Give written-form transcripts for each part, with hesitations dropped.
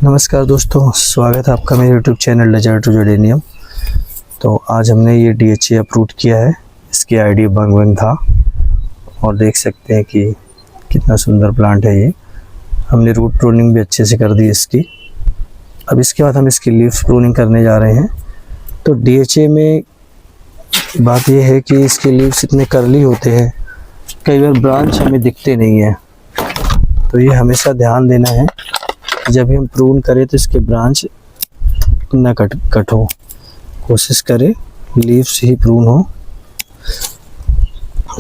नमस्कार दोस्तों, स्वागत है आपका मेरे YouTube channel desert to geranium. तो आज हमने ये DHA अप्रूव किया है। इसकी आईडी बंग बंग था और देख सकते हैं कि कितना सुंदर प्लांट है ये। हमने रूट प्रूनिंग भी अच्छे से कर दी इसकी। अब इसके बाद हम इसकी लीफ प्रूनिंग करने जा रहे हैं। तो DHA में बात ये है कि इसके लीव्स इतने करली होते हैं, कई बार ब्रांच हमें दिखते नहीं है। तो ये हमेशा ध्यान देना है, जब हम प्रून करें तो इसके ब्रांच ना कट हो। कोशिश करें लीव्स ही प्रून हो।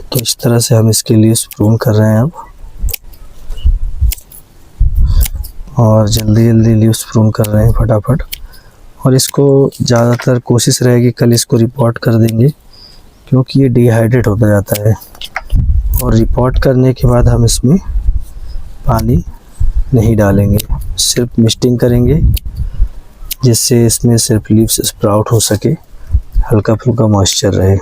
तो इस तरह से हम इसके लीव्स प्रून कर रहे हैं अब, और जल्दी जल्दी लीव्स प्रून कर रहे हैं फटाफट। और इसको ज़्यादातर कोशिश रहेगी कल इसको रिपोर्ट कर देंगे, क्योंकि ये डिहाइड्रेट होता जाता है। और रिपोर्ट करने के बाद हम इसमें पानी नहीं डालेंगे, सिर्फ मिस्टिंग करेंगे, जिससे इसमें सिर्फ लीव्स स्प्राउट हो सके, हल्का फुल्का मॉइस्चर रहे।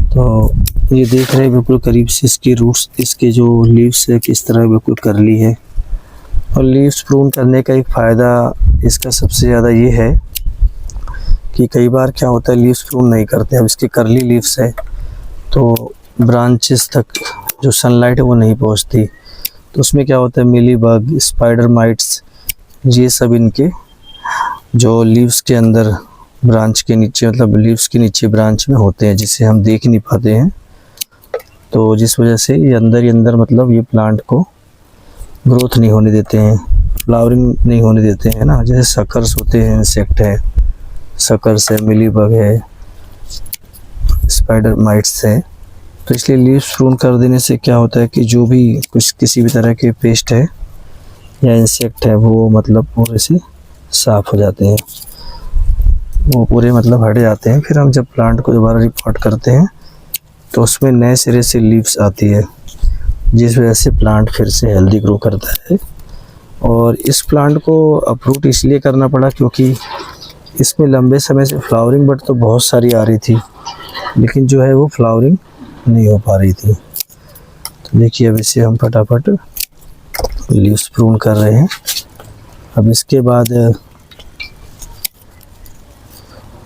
तो ये देख रहे हैं बिल्कुल करीब से इसकी रूट्स, इसके जो लीव्स है किस तरह बिल्कुल करली है। और लीव्स प्रून करने का एक फ़ायदा इसका सबसे ज़्यादा ये है कि कई बार क्या होता है लीव्स प्रून नहीं करते। अब इसकी करली लीव्स है तो ब्रांचेस तक जो सनलाइट है वो नहीं पहुंचती। तो उसमें क्या होता है मिली बग, स्पाइडर माइट्स, ये सब इनके जो लीव्स के अंदर ब्रांच के नीचे, मतलब लीव्स के नीचे ब्रांच में होते हैं, जिसे हम देख नहीं पाते हैं। तो जिस वजह से ये अंदर ही अंदर, मतलब ये प्लांट को ग्रोथ नहीं होने देते हैं, फ्लावरिंग नहीं होने देते हैं ना। जैसे सकर्स होते हैं, इंसेक्ट है, सकर्स है, मिली बग है, स्पाइडर माइट्स है। तो इसलिए लीव्स प्रून कर देने से क्या होता है कि जो भी कुछ किसी भी तरह के पेस्ट है या इंसेक्ट है वो मतलब पूरे से साफ़ हो जाते हैं, वो पूरे मतलब हट जाते हैं। फिर हम जब प्लांट को दोबारा रिपोर्ट करते हैं तो उसमें नए सिरे से लीव्स आती है, जिस वजह से प्लांट फिर से हेल्दी ग्रो करता है। और इस प्लांट को अप्रूव इसलिए करना पड़ा क्योंकि इसमें लंबे समय से फ्लावरिंग बट तो बहुत सारी आ रही थी, लेकिन जो है वो फ्लावरिंग नहीं हो पा रही थी। तो देखिए अब इसे हम फटाफट लीव्स प्रून कर रहे हैं। अब इसके बाद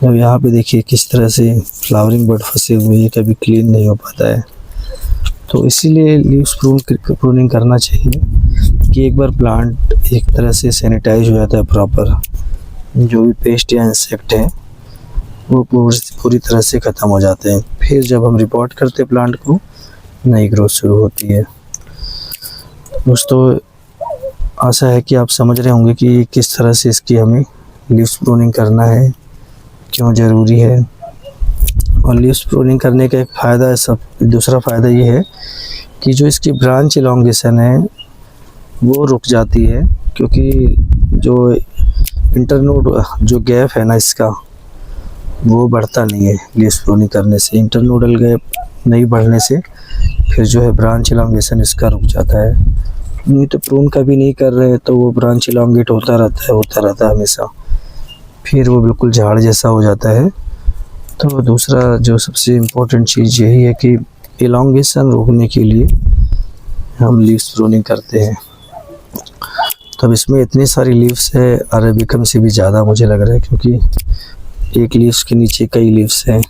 अब यहाँ पे देखिए किस तरह से फ्लावरिंग बड फंसे हुए हैं, कभी क्लीन नहीं हो पाता है। तो इसीलिए लीव्स प्रूनिंग करना चाहिए कि एक बार प्लांट एक तरह से सैनिटाइज हो जाता है प्रॉपर, जो भी पेस्ट या इंसेक्ट है वो पूरी तरह से ख़त्म हो जाते हैं। फिर जब हम रिपोर्ट करते हैं प्लांट को, नई ग्रोथ शुरू होती है। दोस्तों आशा है कि आप समझ रहे होंगे कि किस तरह से इसकी हमें लीव्स प्रूनिंग करना है, क्यों ज़रूरी है। और लीव्स प्रूनिंग करने का एक फ़ायदा है, दूसरा फ़ायदा ये है कि जो इसकी ब्रांच इलॉन्गेशन है वो रुक जाती है, क्योंकि जो इंटरनोड जो गैप है ना इसका, वो बढ़ता नहीं है लीव्स प्रूनिंग करने से। इंटरनोडल गैप नहीं बढ़ने से फिर जो है ब्रांच इलॉन्गेशन इसका रुक जाता है। नहीं तो प्रून कभी नहीं कर रहे तो वो ब्रांच इलॉन्गेट होता रहता है हमेशा, फिर वो बिल्कुल झाड़ जैसा हो जाता है। तो दूसरा जो सबसे इम्पोर्टेंट चीज़ यही है कि इलॉन्गेशन रोकने के लिए हम लीव्स प्रूनिंग करते हैं। तो अब इसमें इतनी सारी लीव्स है, अरेबिकम से भी ज़्यादा मुझे लग रहा है, क्योंकि एक लीव्स के नीचे कई लीव्स हैं।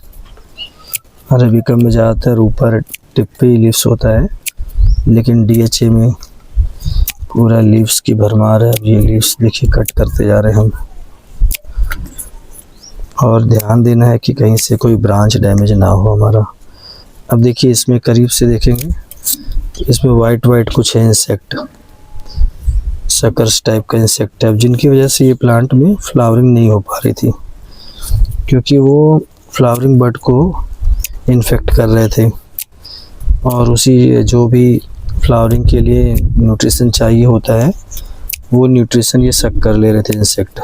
अरेबिकम में ज़्यादातर ऊपर टिप पे ही लीव्स होता है, लेकिन DHA में पूरा लीव्स की भरमार है। अब ये लीव्स देखिए कट करते जा रहे हैं हम, और ध्यान देना है कि कहीं से कोई ब्रांच डैमेज ना हो हमारा। अब देखिए इसमें करीब से देखेंगे, इसमें वाइट कुछ है इंसेक्ट, सकर्स टाइप का इंसेक्ट है, जिनकी वजह से ये प्लांट में फ्लावरिंग नहीं हो पा रही थी, क्योंकि वो फ्लावरिंग बड को इन्फेक्ट कर रहे थे। और उसी जो भी फ्लावरिंग के लिए न्यूट्रिशन चाहिए होता है वो न्यूट्रिशन ये सक कर ले रहे थे इंसेक्ट।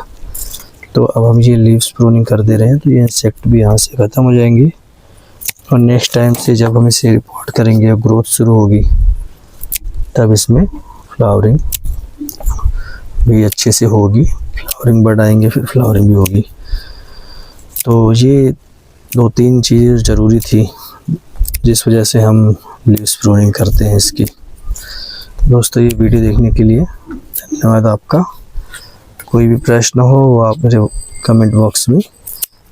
तो अब हम ये लीव्स प्रूनिंग कर दे रहे हैं तो ये इंसेक्ट भी यहाँ से ख़त्म हो जाएंगे। और नेक्स्ट टाइम से जब हम इसे रिपोर्ट करेंगे और ग्रोथ शुरू होगी, तब इसमें फ्लावरिंग भी अच्छे से होगी, फ्लावरिंग बड आएंगे, फिर फ्लावरिंग भी होगी। तो ये 2-3 चीज़ें ज़रूरी थी जिस वजह से हम लीव्स प्रूनिंग करते हैं इसकी। दोस्तों ये वीडियो देखने के लिए धन्यवाद आपका। कोई भी प्रश्न हो वो आप मेरे कमेंट बॉक्स में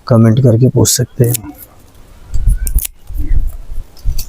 कमेंट करके पूछ सकते हैं।